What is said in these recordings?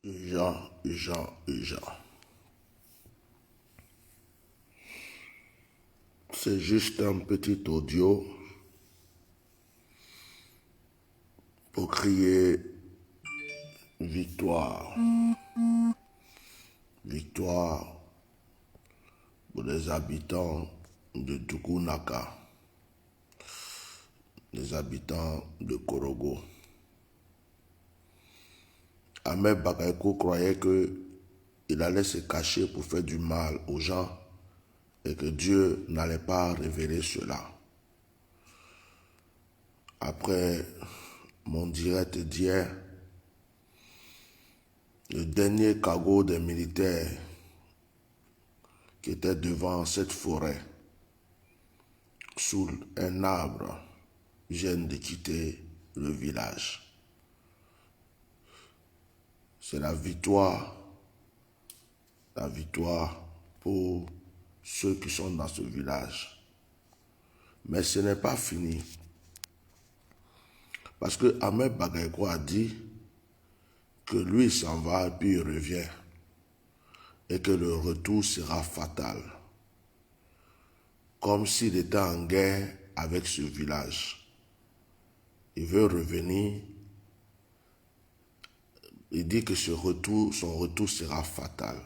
Jean. C'est juste un petit audio pour crier victoire. Victoire pour les habitants de Tukunaka, les habitants de Korogo. Ahmed Bakayoko croyait qu'il allait se cacher pour faire du mal aux gens et que Dieu n'allait pas révéler cela. Après mon direct d'hier, le dernier cargo des militaires qui était devant cette forêt, sous un arbre, vient de quitter le village. C'est la victoire pour ceux qui sont dans ce village. Mais ce n'est pas fini. Parce que Ahmed Bakayoko a dit que lui s'en va et puis il revient. Et que le retour sera fatal. Comme s'il était en guerre avec ce village. Il veut revenir. Il dit que son retour sera fatal.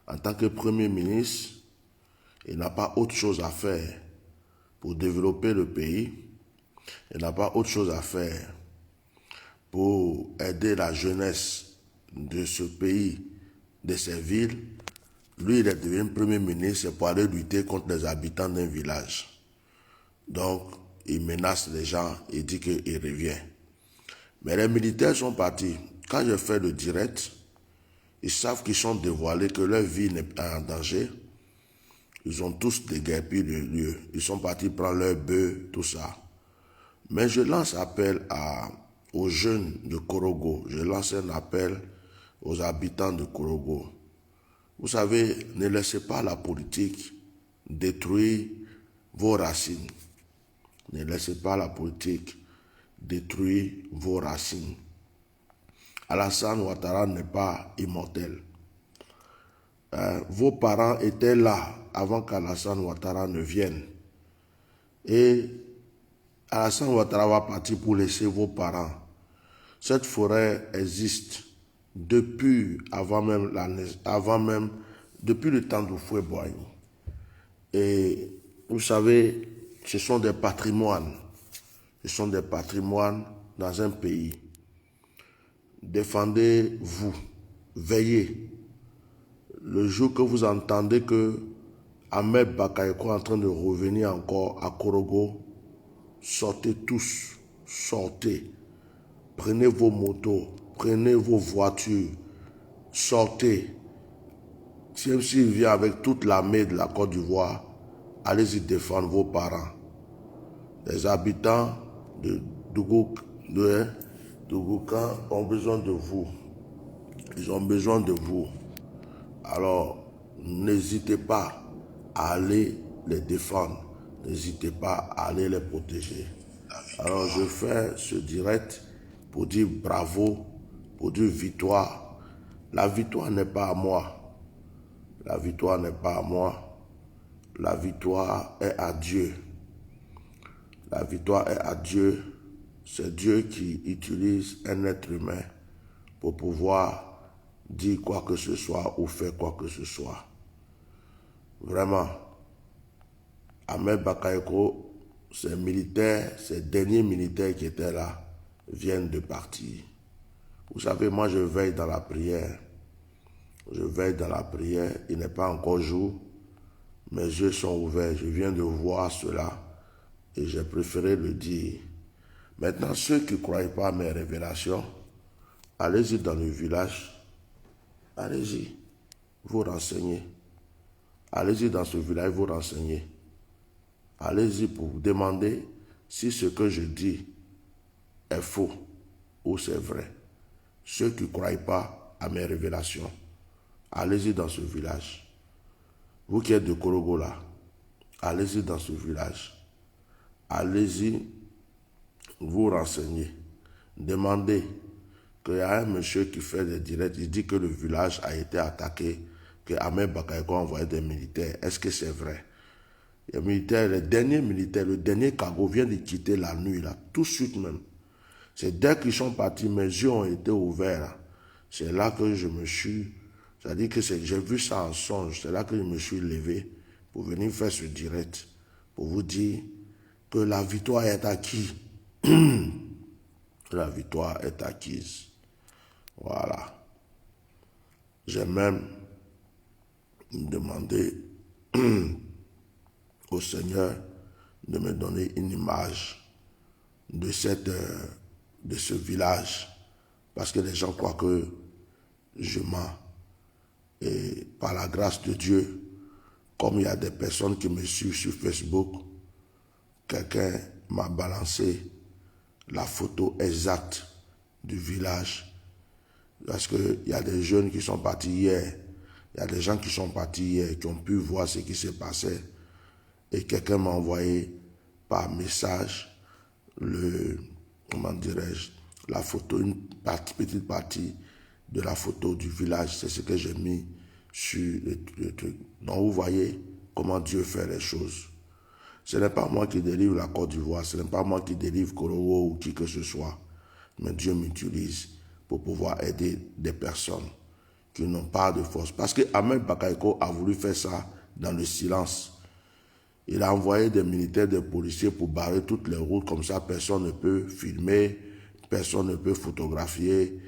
En tant que Premier ministre, il n'a pas autre chose à faire pour développer le pays. Il n'a pas autre chose à faire pour aider la jeunesse de ce pays, de ces villes. Lui, il est devenu Premier ministre pour aller lutter contre les habitants d'un village. Donc, il menace les gens et dit qu'il revient. Mais les militaires sont partis. Quand je fais le direct, ils savent qu'ils sont dévoilés, que leur vie n'est pas en danger. Ils ont tous déguerpi le lieu. Ils sont partis prendre leur bœuf, tout ça. Mais je lance appel aux jeunes de Korogo. Je lance un appel aux habitants de Korogo. Vous savez, ne laissez pas la politique détruire vos racines. Ne laissez pas la politique détruire vos racines. Alassane Ouattara n'est pas immortel. Vos parents étaient là avant qu'Alassane Ouattara ne vienne. Et Alassane Ouattara va partir pour laisser vos parents. Cette forêt existe depuis depuis le temps d'Houphouët-Boigny. Et vous savez, ce sont des patrimoines. Ce sont des patrimoines dans un pays. Défendez-vous, veillez. Le jour que vous entendez que Ahmed Bakayoko est en train de revenir encore à Korogo, sortez tous, sortez. Prenez vos motos, prenez vos voitures, sortez. S'il vient avec toute l'armée de la Côte d'Ivoire, allez-y défendre vos parents. Les habitants de Dougoukan ont besoin de vous. Ils ont besoin de vous. Alors, n'hésitez pas à aller les défendre. N'hésitez pas à aller les protéger. Alors, je fais ce direct pour dire bravo, pour dire victoire. La victoire n'est pas à moi. La victoire n'est pas à moi. La victoire est à Dieu. La victoire est à Dieu. C'est Dieu qui utilise un être humain pour pouvoir dire quoi que ce soit ou faire quoi que ce soit. Vraiment, Ahmed Bakayoko, ces militaires, ces derniers militaires qui étaient là, viennent de partir. Vous savez, moi je veille dans la prière. Je veille dans la prière. Il n'est pas encore jour. Mes yeux sont ouverts. Je viens de voir cela et j'ai préféré le dire. Maintenant, ceux qui ne croient pas à mes révélations, allez-y dans le village. Allez-y, vous renseignez. Allez-y dans ce village, vous renseignez. Allez-y pour vous demander si ce que je dis est faux ou c'est vrai. Ceux qui ne croient pas à mes révélations, allez-y dans ce village. Vous qui êtes de Korogo là, allez-y dans ce village. Allez-y, vous renseignez. Demandez qu'il y a un monsieur qui fait des directs, il dit que le village a été attaqué, que Ahmed Bakayoko a envoyé des militaires. Est-ce que c'est vrai? Les militaires, les derniers militaires, le dernier cargo vient de quitter la nuit, là, tout de suite même. C'est dès qu'ils sont partis, mes yeux ont été ouverts. C'est là que je me suis... C'est-à-dire que j'ai vu ça en songe. C'est là que je me suis levé pour venir faire ce direct. Pour vous dire que la victoire est acquise. La victoire est acquise. Voilà. J'ai même demandé au Seigneur de me donner une image de ce village. Parce que les gens croient que je mens. Et par la grâce de Dieu, comme il y a des personnes qui me suivent sur Facebook, quelqu'un m'a balancé la photo exacte du village. Parce qu'il y a des jeunes qui sont partis hier. Il y a des gens qui sont partis hier, qui ont pu voir ce qui s'est passé. Et quelqu'un m'a envoyé par message comment dirais-je, la photo, une petite partie de la photo du village. C'est ce que j'ai mis sur le truc. Donc vous voyez comment Dieu fait les choses. Ce n'est pas moi qui délivre la Côte d'Ivoire, ce n'est pas moi qui délivre Korowo ou qui que ce soit. Mais Dieu m'utilise pour pouvoir aider des personnes qui n'ont pas de force. Parce que Ahmed Bakayoko a voulu faire ça dans le silence. Il a envoyé des militaires, des policiers pour barrer toutes les routes. Comme ça, personne ne peut filmer, personne ne peut photographier.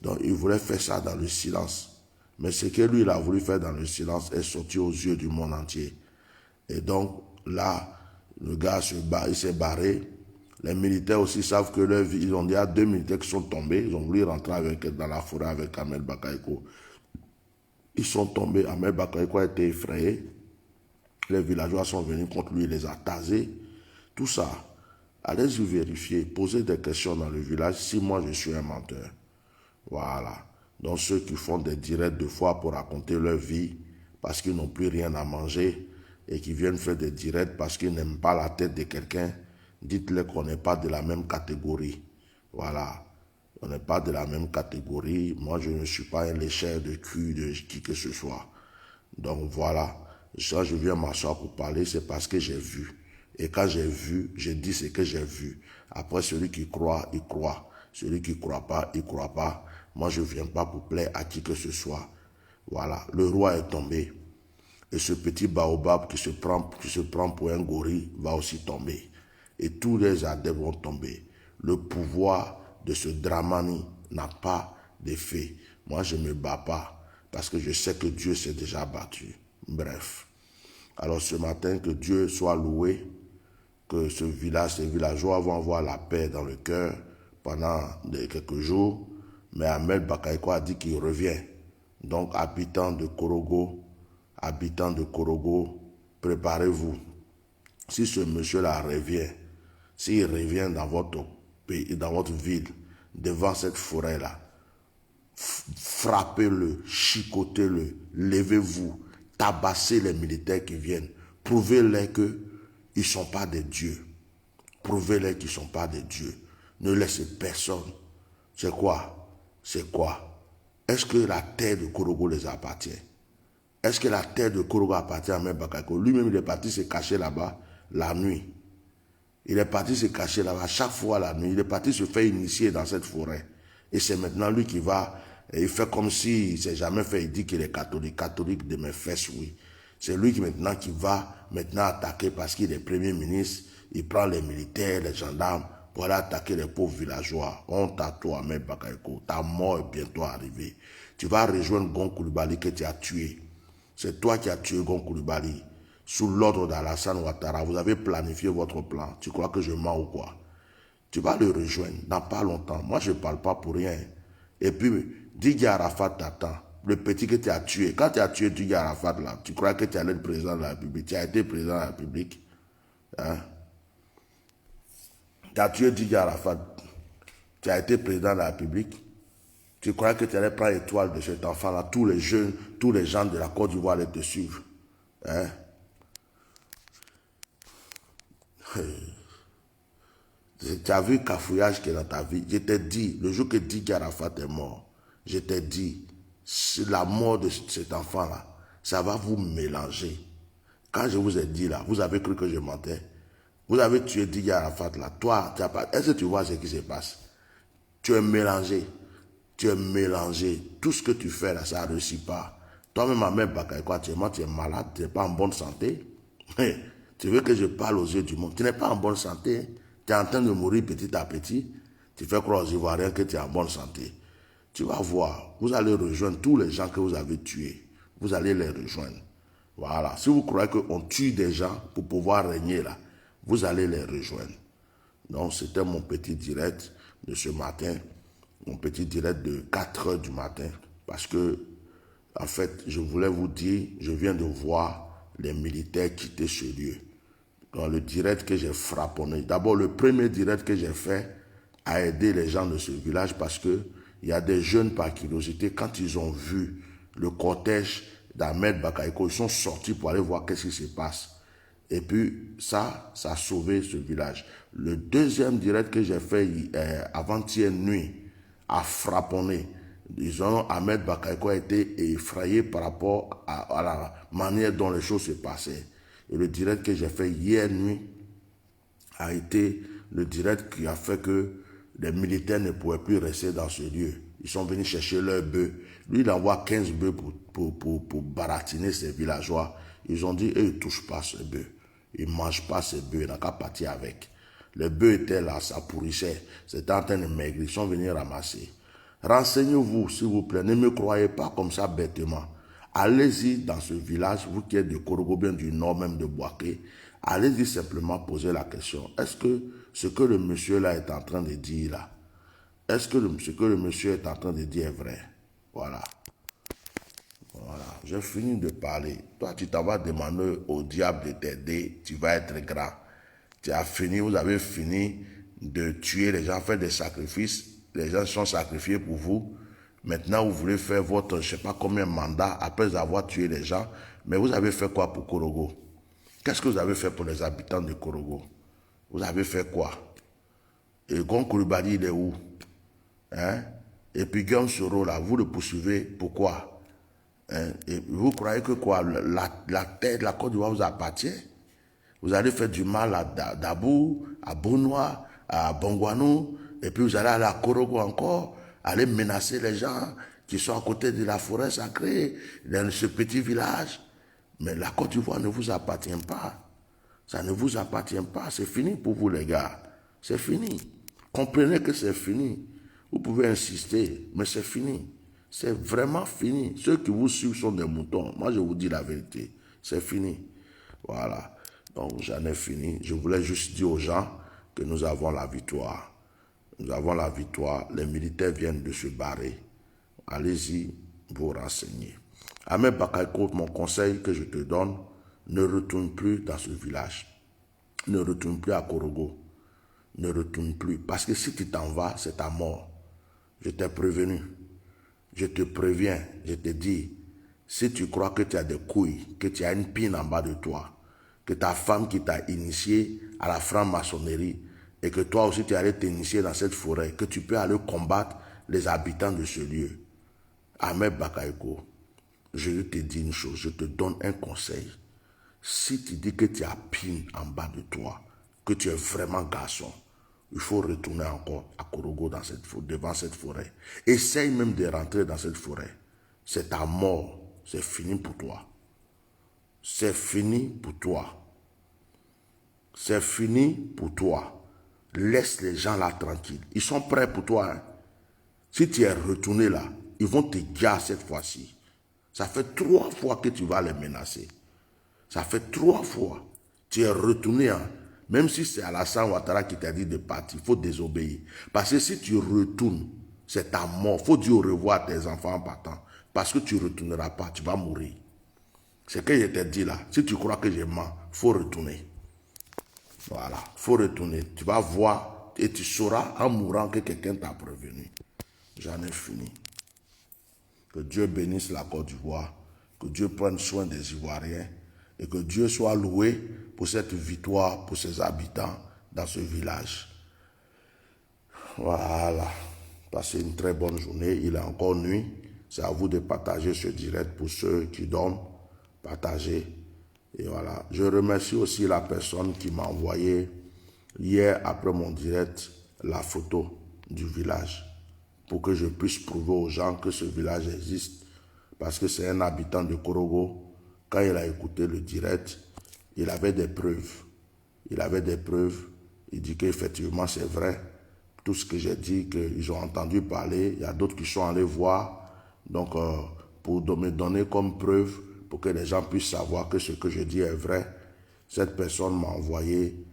Donc, il voulait faire ça dans le silence. Mais ce que lui, il a voulu faire dans le silence est sorti aux yeux du monde entier. Et donc, là, le gars il s'est barré. Les militaires aussi savent que leur vie, il y a 2 militaires qui sont tombés. Ils ont voulu rentrer dans la forêt avec Ahmed Bakayoko. Ils sont tombés. Ahmed Bakayoko a été effrayé. Les villageois sont venus contre lui, il les a tasés. Tout ça, allez-y vérifier, posez des questions dans le village si moi je suis un menteur. Voilà. Donc ceux qui font des directs de fois pour raconter leur vie parce qu'ils n'ont plus rien à manger et qui viennent faire des directs parce qu'ils n'aiment pas la tête de quelqu'un, dites-leur qu'on n'est pas de la même catégorie. Voilà. On n'est pas de la même catégorie. Moi, je ne suis pas un lécheur de cul de qui que ce soit. Donc voilà. Quand je viens m'asseoir pour parler, c'est parce que j'ai vu. Et quand j'ai vu, je dis ce que j'ai vu. Après, celui qui croit, il croit. Celui qui ne croit pas, il ne croit pas. Moi, je ne viens pas pour plaire à qui que ce soit. Voilà, le roi est tombé. Et ce petit baobab qui se prend pour un gorille va aussi tomber. Et tous les adeptes vont tomber. Le pouvoir de ce Dramani n'a pas d'effet. Moi, je ne me bats pas parce que je sais que Dieu s'est déjà battu. Bref. Alors ce matin, que Dieu soit loué, que ces villageois vont avoir la paix dans le cœur pendant quelques jours. Mais Ahmed Bakayoko a dit qu'il revient. Donc, habitants de Korogo, préparez-vous. Si ce monsieur-là revient, s'il revient dans votre pays, dans votre ville, devant cette forêt-là, frappez-le, chicotez-le, levez-vous, tabassez les militaires qui viennent, prouvez-les qu'ils ne sont pas des dieux. Prouvez-les qu'ils ne sont pas des dieux. Ne laissez personne. C'est quoi? C'est quoi? Est-ce que la terre de Korogo les appartient? Est-ce que la terre de Korogo appartient à Ahmed Bakayoko? Lui-même, il est parti se cacher là-bas la nuit. Il est parti se cacher là-bas chaque fois la nuit. Il est parti se faire initier dans cette forêt. Et c'est maintenant lui qui va, il fait comme s'il ne s'est jamais fait, il dit qu'il est catholique. Catholique de mes fesses, oui. C'est lui qui maintenant qui va maintenant attaquer parce qu'il est premier ministre. Il prend les militaires, les gendarmes pour aller attaquer les pauvres villageois. Honte à toi, Ahmed Bakayoko. Ta mort est bientôt arrivée. Tu vas rejoindre Gon Coulibaly que tu as tué. C'est toi qui as tué Gon Coulibaly. Sous l'ordre d'Alassane Ouattara, vous avez planifié votre plan. Tu crois que je mens ou quoi? Tu vas le rejoindre dans pas longtemps. Moi, je ne parle pas pour rien. Et puis, Didier Arafat t'attend. Le petit que tu as tué. Quand tu as tué Didier Arafat, là, tu crois que tu allais être président de la République. Tu as été président de la République. Hein? Tu as tué Didier Arafat. Tu as été président de la République. Tu crois que tu allais prendre l'étoile de cet enfant-là. Tous les jeunes, tous les gens de la Côte d'Ivoire allaient te suivre. Hein? Tu as vu le cafouillage qui est dans ta vie. Je t'ai dit, le jour que Didier Arafat est mort, je t'ai dit, la mort de cet enfant-là, ça va vous mélanger. Quand je vous ai dit là, vous avez cru que je mentais. Vous avez tué Didier Arafat là. Toi, tu as pas... Est-ce que tu vois ce qui se passe? Tu es mélangé. Tu es mélangé. Tout ce que tu fais là, ça ne réussit pas. Toi-même, ma mère Bakaïko, actuellement, tu es malade, tu n'es pas en bonne santé. Tu veux que je parle aux yeux du monde. Tu n'es pas en bonne santé. Tu es en train de mourir petit à petit. Tu fais croire aux Ivoiriens que tu es en bonne santé. Tu vas voir, vous allez rejoindre tous les gens que vous avez tués. Vous allez les rejoindre. Voilà. Si vous croyez qu'on tue des gens pour pouvoir régner là, vous allez les rejoindre. Donc, c'était mon petit direct de ce matin. Mon petit direct de 4 heures du matin. Parce que, en fait, je voulais vous dire, je viens de voir les militaires quitter ce lieu. Dans le direct que j'ai frapponné. D'abord, le premier direct que j'ai fait a aidé les gens de ce village parce que il y a des jeunes par curiosité, quand ils ont vu le cortège d'Ahmed Bakaïko, ils sont sortis pour aller voir qu'est-ce qui se passe. Et puis, ça a sauvé ce village. Le deuxième direct que j'ai fait avant-hier nuit, à frapponné, disons, Ahmed Bakaïko a été effrayé par rapport à la manière dont les choses se passaient. Et le direct que j'ai fait hier nuit a été le direct qui a fait que les militaires ne pouvaient plus rester dans ce lieu. Ils sont venus chercher leurs bœufs. Lui, il envoie 15 bœufs pour baratiner ses villageois. Ils ont dit, eux, ils ne touchent pas ces bœufs. Ils ne mangent pas ces bœufs. Ils n'ont qu'à partir avec. Les bœufs étaient là, ça pourrissait. C'était en train de maigrir. Ils sont venus ramasser. Renseignez-vous, s'il vous plaît. Ne me croyez pas comme ça bêtement. Allez-y dans ce village, vous qui êtes de Korogo, bien du nord même de Boaké. Allez-y simplement poser la question. Est-ce que ce que le monsieur là est en train de dire là, est-ce que ce que le monsieur est en train de dire est vrai? Voilà. Voilà. J'ai fini de parler. Toi, tu t'en vas demander au diable de t'aider. Tu vas être grand. Tu as fini, vous avez fini de tuer les gens, faire des sacrifices. Les gens sont sacrifiés pour vous. Maintenant, vous voulez faire votre, je ne sais pas combien de mandats après avoir tué les gens. Mais vous avez fait quoi pour Korogo? Qu'est-ce que vous avez fait pour les habitants de Korogo? Vous avez fait quoi? Et Gon Koulibaly, il est où? Hein? Et puis Guillaume Soro, là, vous le poursuivez, pourquoi? Hein? Et vous croyez que quoi? La terre de la Côte d'Ivoire vous appartient? Vous allez faire du mal à Dabou, à Benoît, à Bongwanou, et puis vous allez aller à Korogo encore, aller menacer les gens qui sont à côté de la forêt sacrée, dans ce petit village. Mais la Côte d'Ivoire ne vous appartient pas. Ça ne vous appartient pas. C'est fini pour vous, les gars. C'est fini. Comprenez que c'est fini. Vous pouvez insister, mais c'est fini. C'est vraiment fini. Ceux qui vous suivent sont des moutons. Moi, je vous dis la vérité. C'est fini. Voilà. Donc, j'en ai fini. Je voulais juste dire aux gens que nous avons la victoire. Nous avons la victoire. Les militaires viennent de se barrer. Allez-y, vous renseigner. Ahmed Bakaïko, mon conseil que je te donne, ne retourne plus dans ce village. Ne retourne plus à Korogo. Ne retourne plus. Parce que si tu t'en vas, c'est ta mort. Je t'ai prévenu. Je te préviens. Je te dis, si tu crois que tu as des couilles, que tu as une pine en bas de toi, que ta femme qui t'a initié à la franc-maçonnerie et que toi aussi tu allais t'initier dans cette forêt, que tu peux aller combattre les habitants de ce lieu. Ahmed Bakaïko, je te dis une chose, je te donne un conseil. Si tu dis que tu as pine en bas de toi, que tu es vraiment garçon, il faut retourner encore à Korogo devant cette forêt. Essaye même de rentrer dans cette forêt. C'est ta mort. C'est fini pour toi. C'est fini pour toi. C'est fini pour toi. Laisse les gens là tranquilles. Ils sont prêts pour toi. Hein? Si tu es retourné là, ils vont te garder cette fois-ci. Ça fait 3 fois que tu vas les menacer. Ça fait 3 fois. Tu es retourné. Hein? Même si c'est Alassane Ouattara qui t'a dit de partir, il faut désobéir. Parce que si tu retournes, c'est ta mort. Il faut dire au revoir à tes enfants en partant. Parce que tu ne retourneras pas, tu vas mourir. C'est ce que je t'ai dit là. Si tu crois que je mens, il faut retourner. Voilà, il faut retourner. Tu vas voir et tu sauras en mourant que quelqu'un t'a prévenu. J'en ai fini. Que Dieu bénisse la Côte d'Ivoire. Que Dieu prenne soin des Ivoiriens. Et que Dieu soit loué pour cette victoire, pour ses habitants dans ce village. Voilà. Passez une très bonne journée. Il est encore nuit. C'est à vous de partager ce direct pour ceux qui dorment. Partagez. Et voilà. Je remercie aussi la personne qui m'a envoyé hier après mon direct la photo du village pour que je puisse prouver aux gens que ce village existe parce que c'est un habitant de Korogo. Quand il a écouté le direct, il avait des preuves. Il avait des preuves. Il dit qu'effectivement c'est vrai. Tout ce que j'ai dit, qu'ils ont entendu parler, il y a d'autres qui sont allés voir. Donc, pour me donner comme preuve, pour que les gens puissent savoir que ce que je dis est vrai, cette personne m'a envoyé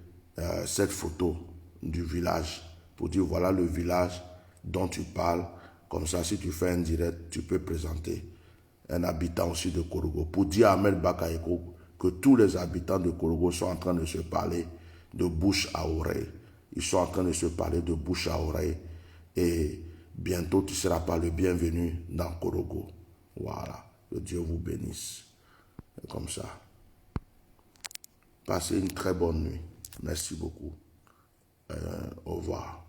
cette photo du village pour dire voilà le village dont tu parles. Comme ça, si tu fais un direct, tu peux présenter un habitant aussi de Korogo. Pour dire à Ahmed Bakayoko que tous les habitants de Korogo sont en train de se parler de bouche à oreille. Ils sont en train de se parler de bouche à oreille. Et bientôt, tu ne seras pas le bienvenu dans Korogo. Voilà. Que Dieu vous bénisse. Et comme ça. Passez une très bonne nuit. Merci beaucoup. Au revoir.